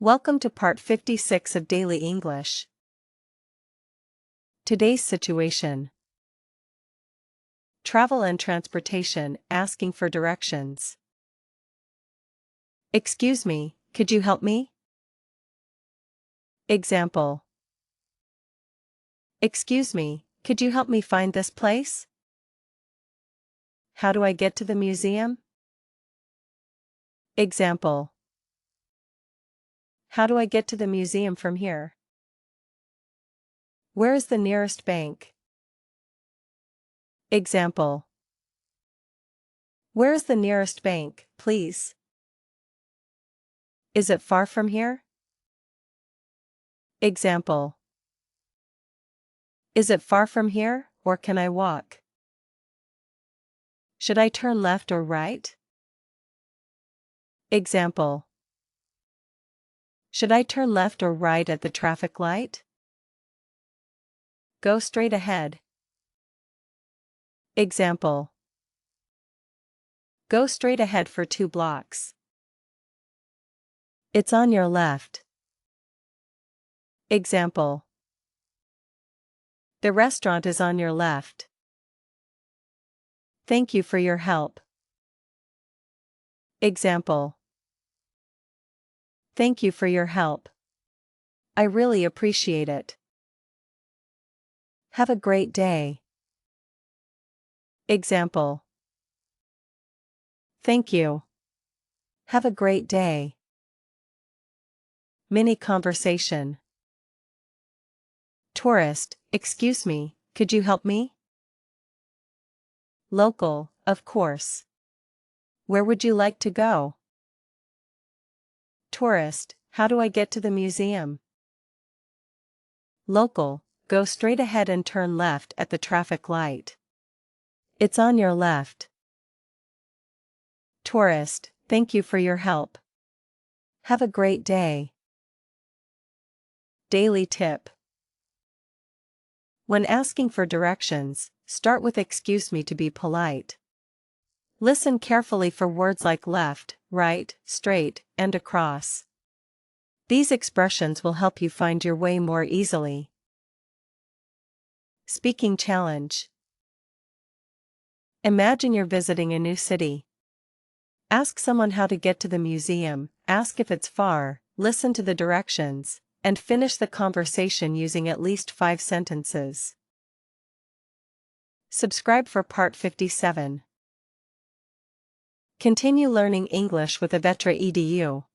Welcome to part 56 of Daily English. Today's situation. Travel and transportation, asking for directions. Excuse me, could you help me? Example. Excuse me, could you help me find this place? How do I get to the museum? Example. How do I get to the museum from here? Where is the nearest bank? Example. Where is the nearest bank, please? Is it far from here? Example. Is it far from here, or can I walk? Should I turn left or right? Example. Should I turn left or right at the traffic light? Go straight ahead. Example. Go straight ahead for 2 blocks. It's on your left. Example. The restaurant is on your left. Thank you for your help. Example. Thank you for your help. I really appreciate it. Have a great day. Example. Thank you. Have a great day. Mini conversation. Tourist, excuse me, could you help me? Local, of course. Where would you like to go? Tourist, how do I get to the museum? Local, go straight ahead and turn left at the traffic light. It's on your left. Tourist, thank you for your help. Have a great day. Daily tip. When asking for directions, start with excuse me to be polite. Listen carefully for words like left, right, straight, and across. These expressions will help you find your way more easily. Speaking challenge. Imagine you're visiting a new city. Ask someone how to get to the museum, ask if it's far, listen to the directions, and finish the conversation using at least 5 sentences. Subscribe for part 57. Continue learning English with Avetra edu.